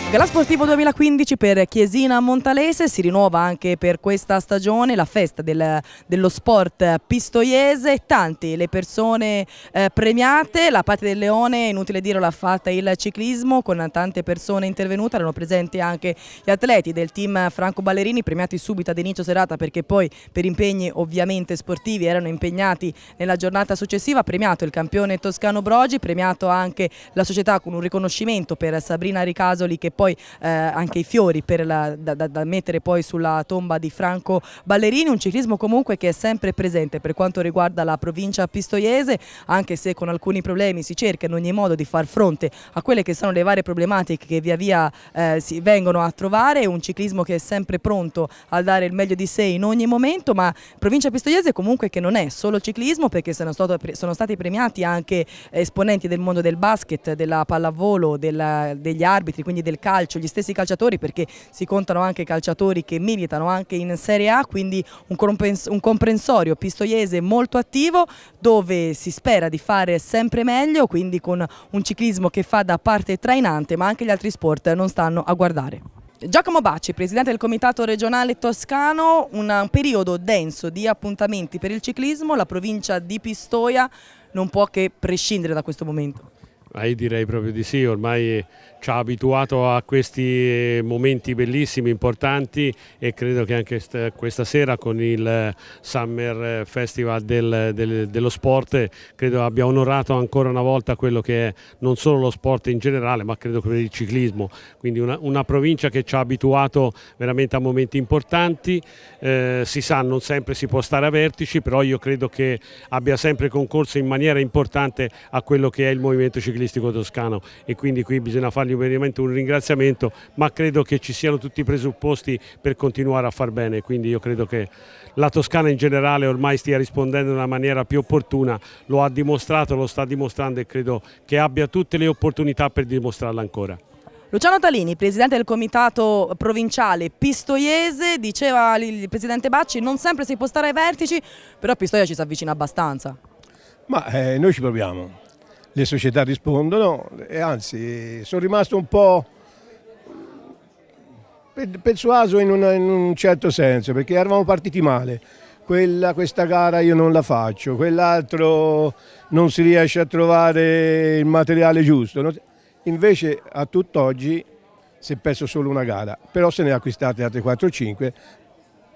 Gala Sportivo 2015 per Chiesina Montalese, si rinnova anche per questa stagione la festa dello sport pistoiese, tante le persone premiate, la Patria del Leone, inutile dire, l'ha fatta il ciclismo con tante persone intervenute, erano presenti anche gli atleti del team Franco Ballerini premiati subito ad inizio serata perché poi per impegni ovviamente sportivi erano impegnati nella giornata successiva, premiato il campione toscano Brogi, premiato anche la società con un riconoscimento per Sabrina Ricasoli che poi anche i fiori da mettere poi sulla tomba di Franco Ballerini, un ciclismo comunque che è sempre presente per quanto riguarda la provincia pistoiese, anche se con alcuni problemi si cerca in ogni modo di far fronte a quelle che sono le varie problematiche che via via si vengono a trovare, un ciclismo che è sempre pronto a dare il meglio di sé in ogni momento, ma provincia pistoiese comunque che non è solo ciclismo perché sono stati premiati anche esponenti del mondo del basket, della pallavolo, degli arbitri, quindi del calcio, gli stessi calciatori perché si contano anche calciatori che militano anche in Serie A, quindi un comprensorio pistoiese molto attivo dove si spera di fare sempre meglio, quindi con un ciclismo che fa da parte trainante ma anche gli altri sport non stanno a guardare. Giacomo Bacci, presidente del comitato regionale toscano, un periodo denso di appuntamenti per il ciclismo, la provincia di Pistoia non può che prescindere da questo momento. Io direi proprio di sì, ormai ci ha abituato a questi momenti bellissimi, importanti e credo che anche questa sera con il Summer Festival dello sport credo abbia onorato ancora una volta quello che è non solo lo sport in generale ma credo che per il ciclismo, quindi una provincia che ci ha abituato veramente a momenti importanti, si sa non sempre si può stare a vertici, però io credo che abbia sempre concorso in maniera importante a quello che è il movimento ciclistico toscano e quindi qui bisogna fargli veramente un ringraziamento, ma credo che ci siano tutti i presupposti per continuare a far bene, quindi io credo che la Toscana in generale ormai stia rispondendo in una maniera più opportuna, lo ha dimostrato, lo sta dimostrando e credo che abbia tutte le opportunità per dimostrarla ancora. Luciano Talini, presidente del comitato provinciale pistoiese, diceva il presidente Bacci non sempre si può stare ai vertici, però Pistoia ci si avvicina abbastanza. Ma noi ci proviamo. Le società rispondono e anzi sono rimasto un po' persuaso in un certo senso perché eravamo partiti male, questa gara io non la faccio, quell'altro non si riesce a trovare il materiale giusto, invece a tutt'oggi si è perso solo una gara, però se ne è acquistate altre 4 o 5,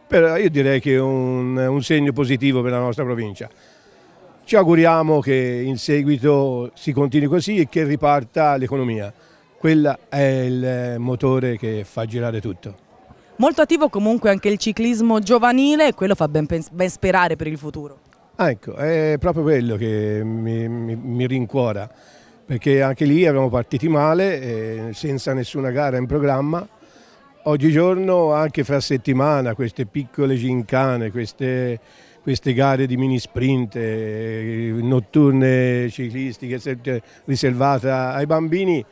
però io direi che è un segno positivo per la nostra provincia. Ci auguriamo che in seguito si continui così e che riparta l'economia. Quella è il motore che fa girare tutto. Molto attivo comunque anche il ciclismo giovanile e quello fa ben sperare per il futuro. Ecco, è proprio quello che mi rincuora, perché anche lì eravamo partiti male, senza nessuna gara in programma. Oggigiorno, anche fra settimana, queste piccole gincane, queste gare di mini sprint, notturne ciclistiche riservate ai bambini,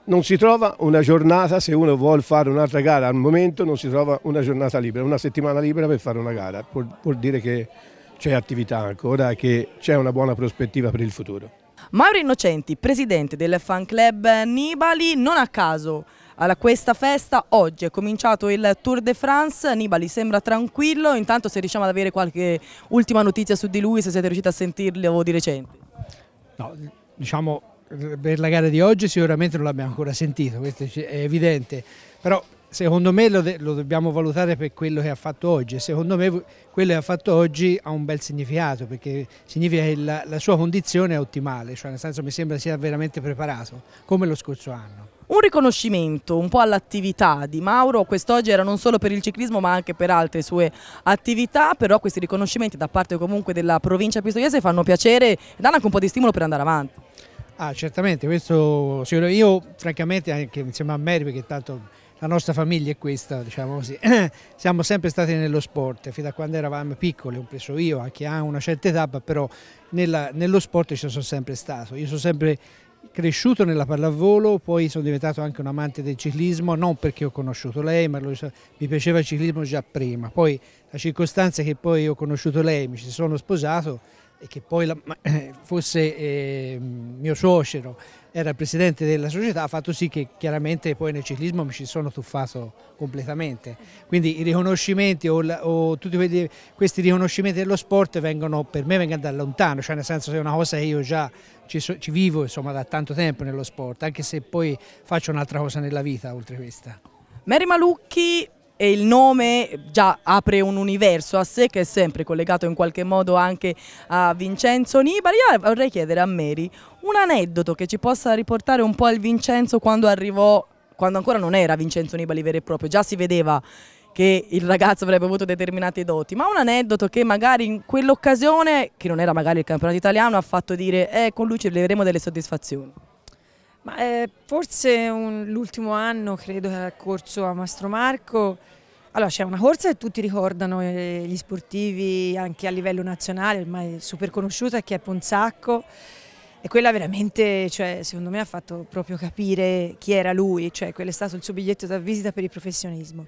non si trova una giornata, se uno vuole fare un'altra gara al momento non si trova una giornata libera, una settimana libera per fare una gara, vuol dire che c'è attività ancora, che c'è una buona prospettiva per il futuro. Mauro Innocenti, presidente del fan club Nibali, non a caso a questa festa oggi è cominciato il Tour de France, Nibali sembra tranquillo, intanto se riusciamo ad avere qualche ultima notizia su di lui, se siete riusciti a sentirlo di recente. No, diciamo per la gara di oggi sicuramente non l'abbiamo ancora sentito, questo è evidente, però secondo me lo dobbiamo valutare per quello che ha fatto oggi e secondo me quello che ha fatto oggi ha un bel significato perché significa che la sua condizione è ottimale, cioè nel senso mi sembra sia veramente preparato come lo scorso anno. Un riconoscimento un po' all'attività di Mauro, quest'oggi era non solo per il ciclismo ma anche per altre sue attività, però questi riconoscimenti da parte comunque della provincia pistoiese fanno piacere e danno anche un po' di stimolo per andare avanti. Ah, certamente, questo io francamente anche insieme a Mary, perché tanto la nostra famiglia è questa, diciamo così, siamo sempre stati nello sport, fino a quando eravamo piccoli, ho preso io, anche a una certa età, però nello sport ci sono sempre stato, io sono sempre cresciuto nella pallavolo, poi sono diventato anche un amante del ciclismo, non perché ho conosciuto lei, ma mi piaceva il ciclismo già prima, poi la circostanza è che poi ho conosciuto lei, mi ci sono sposato e che poi fosse mio suocero, era il presidente della società, ha fatto sì che chiaramente poi nel ciclismo mi ci sono tuffato completamente. Quindi i riconoscimenti o tutti questi riconoscimenti dello sport per me vengono da lontano, cioè nel senso che è una cosa che io già ci vivo insomma da tanto tempo nello sport, anche se poi faccio un'altra cosa nella vita oltre questa. Mary Malucchi, e il nome già apre un universo a sé che è sempre collegato in qualche modo anche a Vincenzo Nibali. Io vorrei chiedere a Mary un aneddoto che ci possa riportare un po' al Vincenzo quando arrivò, quando ancora non era Vincenzo Nibali vero e proprio, già si vedeva che il ragazzo avrebbe avuto determinate doti, ma un aneddoto che magari in quell'occasione, che non era magari il campionato italiano, ha fatto dire con lui ci leveremo delle soddisfazioni. Ma forse l'ultimo anno credo che era corso a Mastromarco. Allora c'è una corsa che tutti ricordano, gli sportivi anche a livello nazionale, ormai super conosciuta, che è Ponsacco, e quella veramente, cioè, secondo me ha fatto proprio capire chi era lui, cioè quello è stato il suo biglietto da visita per il professionismo,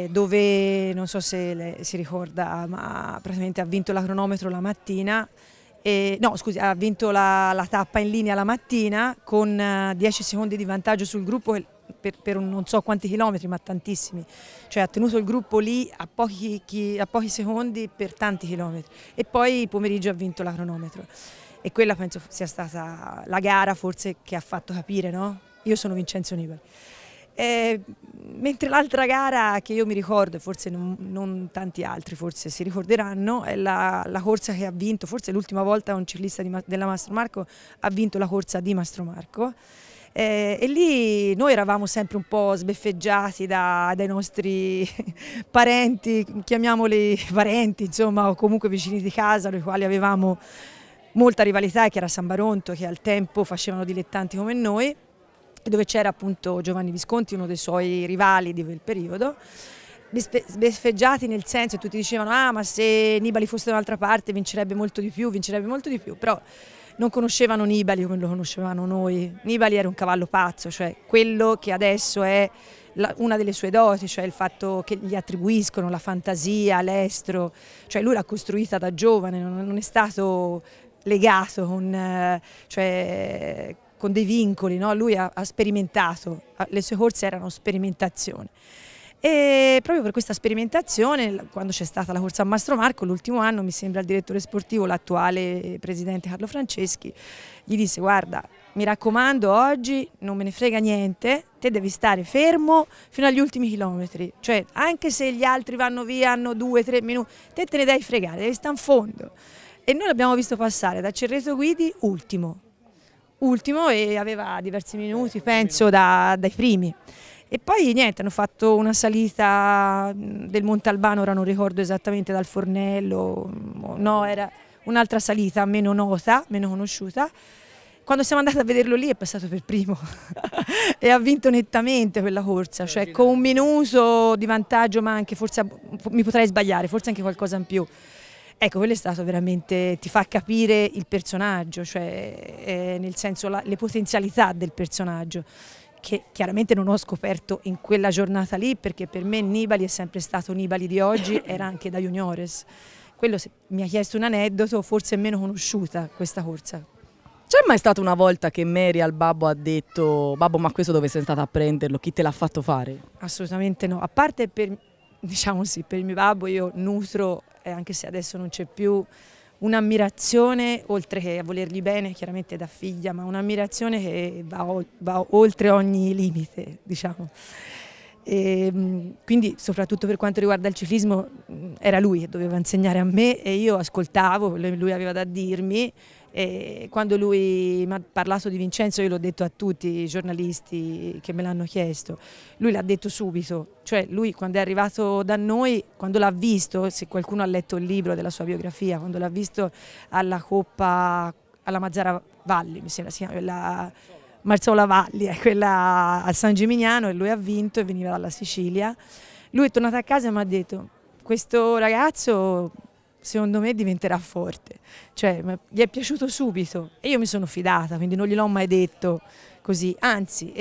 dove non so se lei si ricorda, ma praticamente ha vinto la cronometro la mattina. No, scusi, ha vinto la tappa in linea la mattina con 10 secondi di vantaggio sul gruppo per non so quanti chilometri, ma tantissimi. Cioè ha tenuto il gruppo lì a pochi secondi per tanti chilometri. E poi pomeriggio ha vinto la cronometro. E quella penso sia stata la gara forse che ha fatto capire, no? Io sono Vincenzo Nibali. Mentre l'altra gara che io mi ricordo, e forse non tanti altri forse si ricorderanno, è la corsa che ha vinto, forse l'ultima volta un ciclista della Mastromarco ha vinto la corsa di Mastromarco, e lì noi eravamo sempre un po' sbeffeggiati dai nostri parenti, chiamiamoli parenti insomma, o comunque vicini di casa, con i quali avevamo molta rivalità, che era San Baronto, che al tempo facevano dilettanti come noi, dove c'era appunto Giovanni Visconti, uno dei suoi rivali di quel periodo, sbeffeggiati nel senso, tutti dicevano ma se Nibali fosse da un'altra parte vincerebbe molto di più, però non conoscevano Nibali come lo conoscevano noi. Nibali era un cavallo pazzo, cioè quello che adesso è una delle sue doti, cioè il fatto che gli attribuiscono la fantasia, l'estro, cioè lui l'ha costruita da giovane, non è stato legato con dei vincoli, no? Lui ha sperimentato, le sue corse erano sperimentazione. E proprio per questa sperimentazione, quando c'è stata la corsa a Mastromarco, l'ultimo anno, mi sembra il direttore sportivo, l'attuale presidente Carlo Franceschi, gli disse: guarda, mi raccomando, oggi non me ne frega niente, te devi stare fermo fino agli ultimi chilometri, cioè anche se gli altri vanno via, hanno 2-3 minuti, te ne devi fregare, devi stare in fondo. E noi l'abbiamo visto passare da Cerreto Guidi ultimo e aveva diversi minuti, penso, dai primi. E poi niente, hanno fatto una salita del Monte Albano, ora non ricordo esattamente, dal Fornello, no, era un'altra salita meno nota, meno conosciuta. Quando siamo andati a vederlo lì è passato per primo e ha vinto nettamente quella corsa, cioè con un minuto di vantaggio, ma anche forse mi potrei sbagliare, forse anche qualcosa in più. Ecco, quello è stato veramente, ti fa capire il personaggio, cioè nel senso le potenzialità del personaggio, che chiaramente non ho scoperto in quella giornata lì, perché per me Nibali è sempre stato Nibali di oggi, era anche da juniores. Quello, se mi ha chiesto un aneddoto, forse è meno conosciuta questa corsa. C'è mai stata una volta che Mary al babbo ha detto: babbo, ma questo dove sei stata a prenderlo? Chi te l'ha fatto fare? Assolutamente no, a parte diciamo sì, per il mio babbo io nutro, anche se adesso non c'è più, un'ammirazione, oltre che a volergli bene chiaramente da figlia, ma un'ammirazione che va oltre ogni limite, diciamo. Quindi soprattutto per quanto riguarda il ciclismo era lui che doveva insegnare a me e io ascoltavo, lui aveva da dirmi. E quando lui mi ha parlato di Vincenzo, io l'ho detto a tutti i giornalisti che me l'hanno chiesto, lui l'ha detto subito, cioè lui quando è arrivato da noi, quando l'ha visto, se qualcuno ha letto il libro della sua biografia, quando l'ha visto alla Coppa, alla Mazzara Valli, mi sembra si chiama, la Marzola Valli, quella a San Gimignano, e lui ha vinto e veniva dalla Sicilia. Lui è tornato a casa e mi ha detto: questo ragazzo secondo me diventerà forte, cioè gli è piaciuto subito e io mi sono fidata, quindi non gliel'ho mai detto così, anzi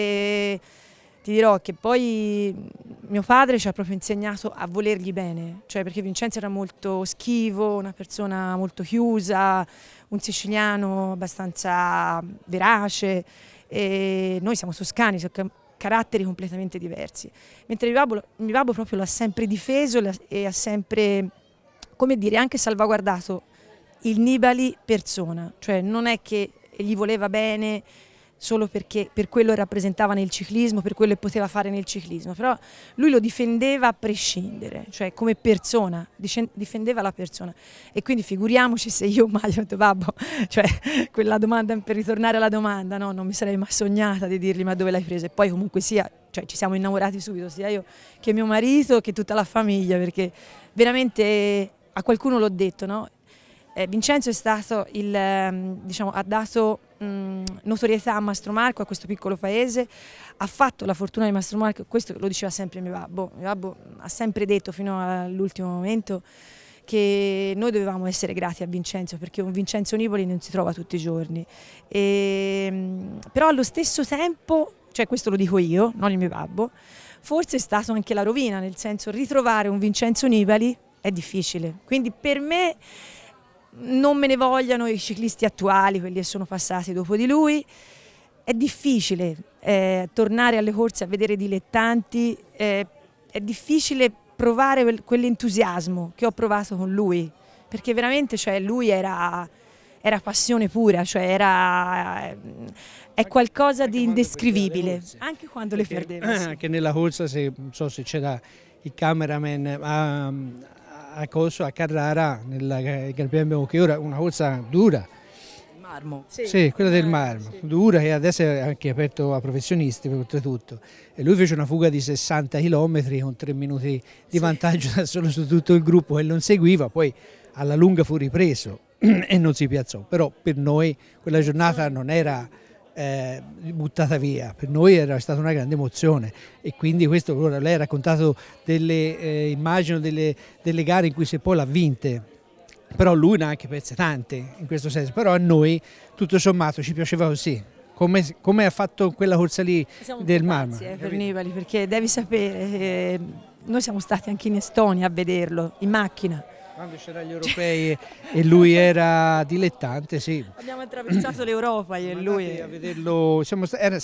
ti dirò che poi mio padre ci ha proprio insegnato a volergli bene, cioè perché Vincenzo era molto schivo, una persona molto chiusa, un siciliano abbastanza verace, e noi siamo toscani, siamo caratteri completamente diversi, mentre mio babbo proprio l'ha sempre difeso e ha sempre, come dire, anche salvaguardato il Nibali persona, cioè non è che gli voleva bene solo perché per quello rappresentava nel ciclismo, per quello che poteva fare nel ciclismo, però lui lo difendeva a prescindere, cioè come persona, difendeva la persona, e quindi figuriamoci se io mai ho detto babbo, cioè quella domanda, per ritornare alla domanda, no, non mi sarei mai sognata di dirgli ma dove l'hai presa, e poi comunque sia, cioè ci siamo innamorati subito, sia io che mio marito che tutta la famiglia, perché veramente a qualcuno l'ho detto, no? Vincenzo è stato diciamo, ha dato notorietà a Mastro Marco, a questo piccolo paese, ha fatto la fortuna di Mastro Marco, questo lo diceva sempre mio babbo ha sempre detto fino all'ultimo momento che noi dovevamo essere grati a Vincenzo, perché un Vincenzo Nibali non si trova tutti i giorni, però allo stesso tempo, cioè questo lo dico io, non il mio babbo, forse è stato anche la rovina, nel senso ritrovare un Vincenzo Nibali è difficile, quindi per me non me ne vogliano i ciclisti attuali, quelli che sono passati dopo di lui, è difficile tornare alle corse a vedere dilettanti, è difficile provare quell'entusiasmo che ho provato con lui, perché veramente cioè, lui era passione pura, cioè è qualcosa di indescrivibile, anche quando le perdeva. Sì. Anche nella corsa, non so se c'era il cameraman a Carrara, nella Gran Premio, che ora è una corsa dura. Il marmo. Sì, quella del marmo, sì. Dura, che adesso è anche aperto a professionisti oltretutto. E lui fece una fuga di 60 km con 3 minuti di vantaggio da solo su tutto il gruppo che non seguiva, poi alla lunga fu ripreso e non si piazzò. Però per noi quella giornata non era buttata via, per noi era stata una grande emozione, e quindi questo, lei ha raccontato delle immagini delle gare in cui se poi l'ha vinte, però lui ne ha anche perse tante in questo senso, però a noi tutto sommato ci piaceva così, come ha fatto quella corsa lì del marmo. Per Nibali, perché devi sapere, noi siamo stati anche in Estonia a vederlo in macchina. Quando c'erano gli europei e lui era dilettante, sì. Abbiamo attraversato l'Europa io e lui. A vederlo,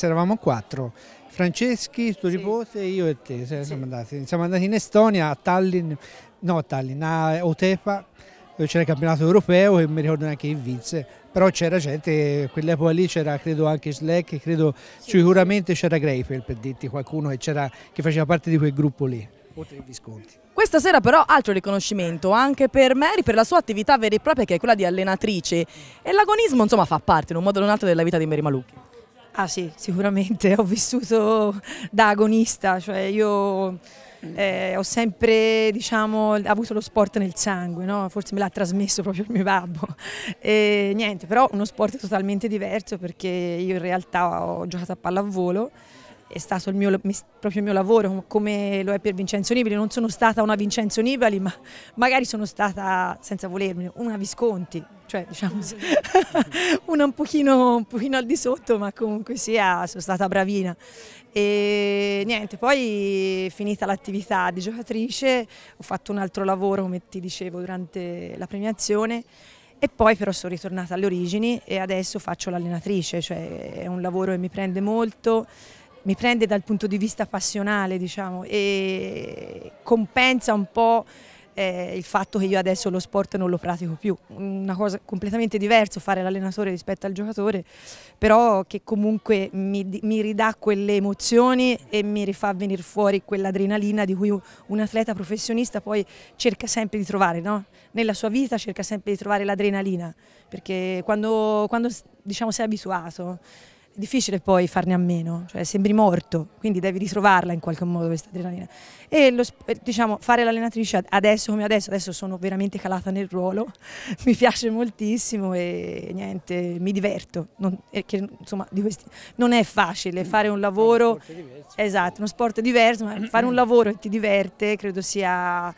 eravamo 4, Franceschi, tuo nipote, io e te, siamo andati in Estonia, a Otepää, dove c'era il campionato europeo e mi ricordo neanche chi vinse, però c'era gente, quell'epoca lì c'era credo anche Schleck, credo sicuramente c'era Greipel, per dirti qualcuno che faceva parte di quel gruppo lì, oltre ai Visconti. Questa sera però altro riconoscimento anche per Mary, per la sua attività vera e propria, che è quella di allenatrice, e l'agonismo insomma fa parte in un modo o in un altro della vita di Mary Malucchi. Ah sì, sicuramente, ho vissuto da agonista, cioè io ho sempre diciamo, avuto lo sport nel sangue, no? Forse me l'ha trasmesso proprio il mio babbo, e niente, però uno sport totalmente diverso, perché io in realtà ho giocato a pallavolo, è stato proprio il mio lavoro, come lo è per Vincenzo Nibali. Non sono stata una Vincenzo Nibali, ma magari sono stata, senza volermi, una Visconti, cioè diciamo una un pochino al di sotto, ma comunque sia sono stata bravina. E niente, poi finita l'attività di giocatrice ho fatto un altro lavoro, come ti dicevo, durante la premiazione, e poi però sono ritornata alle origini e adesso faccio l'allenatrice, cioè è un lavoro che mi prende molto. Mi prende dal punto di vista passionale, diciamo, e compensa un po' il fatto che io adesso lo sport non lo pratico più, una cosa completamente diversa fare l'allenatore rispetto al giocatore, però che comunque mi ridà quelle emozioni e mi rifà venire fuori quell'adrenalina di cui un atleta professionista poi cerca sempre di trovare, no? Nella sua vita cerca sempre di trovare l'adrenalina, perché quando diciamo, sei abituato è difficile poi farne a meno, cioè sembri morto, quindi devi ritrovarla in qualche modo questa adrenalina. E diciamo, fare l'allenatrice adesso come adesso sono veramente calata nel ruolo, mi piace moltissimo e niente, mi diverto. Insomma, non è facile fare un lavoro, esatto, uno sport diverso, ma fare un lavoro che ti diverte credo sia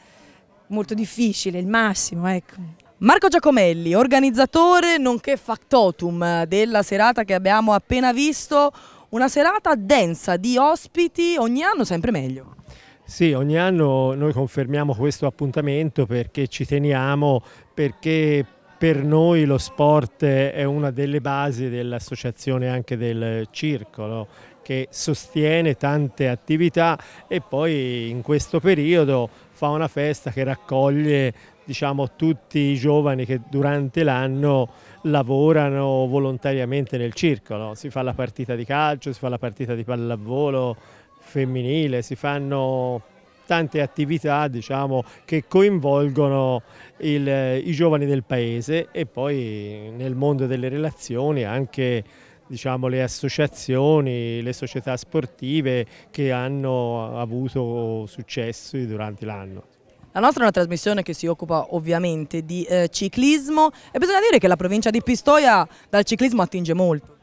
molto difficile, il massimo, ecco. Marco Giacomelli, organizzatore nonché factotum della serata che abbiamo appena visto, una serata densa di ospiti, ogni anno sempre meglio. Sì, ogni anno noi confermiamo questo appuntamento perché ci teniamo, perché per noi lo sport è una delle basi dell'associazione anche del circolo, che sostiene tante attività e poi in questo periodo fa una festa che raccoglie, diciamo, tutti i giovani che durante l'anno lavorano volontariamente nel circolo. Si fa la partita di calcio, si fa la partita di pallavolo femminile, si fanno tante attività, diciamo, che coinvolgono i giovani del paese, e poi nel mondo delle relazioni anche, diciamo, le associazioni, le società sportive che hanno avuto successo durante l'anno. La nostra è una trasmissione che si occupa ovviamente di ciclismo e bisogna dire che la provincia di Pistoia dal ciclismo attinge molto.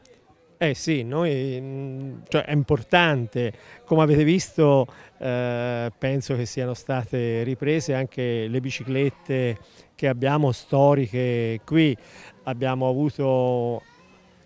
Sì, cioè è importante, come avete visto penso che siano state riprese anche le biciclette che abbiamo storiche qui. Abbiamo avuto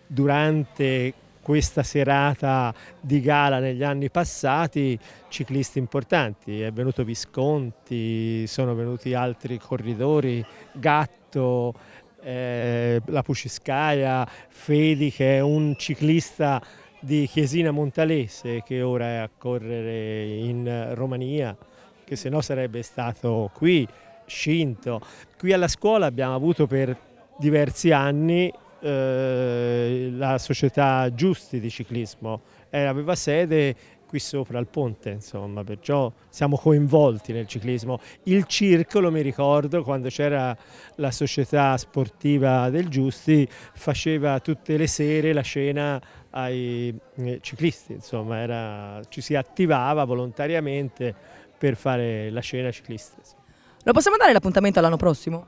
durante questa serata di gala negli anni passati ciclisti importanti, è venuto Visconti, sono venuti altri corridori, Gatto, la Puciscaia, Fedi, che è un ciclista di Chiesina Montalese che ora è a correre in Romania, che se no sarebbe stato qui, Scinto. Qui alla scuola abbiamo avuto per diversi anni la società Giusti di ciclismo, aveva sede qui sopra al ponte, insomma, perciò siamo coinvolti nel ciclismo. Il circolo, mi ricordo, quando c'era la società sportiva del Giusti, faceva tutte le sere la cena ai ciclisti, insomma, ci si attivava volontariamente per fare la cena ciclista. Lo possiamo dare l'appuntamento all'anno prossimo?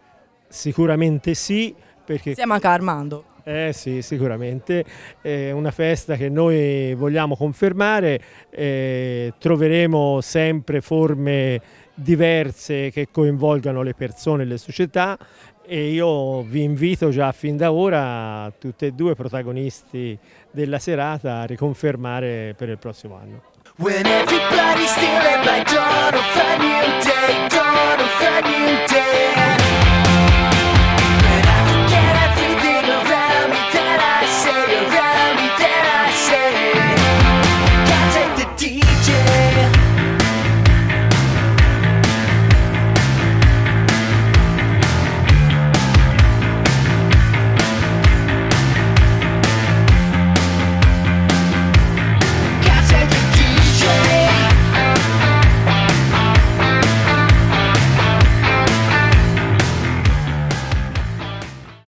Sicuramente sì, perché... Insieme anche a Armando. Sì, sicuramente, è una festa che noi vogliamo confermare, troveremo sempre forme diverse che coinvolgano le persone e le società, e io vi invito già fin da ora, tutti e due protagonisti della serata, a riconfermare per il prossimo anno. When everybody's stealing like dawn of a new day, dawn of a new day.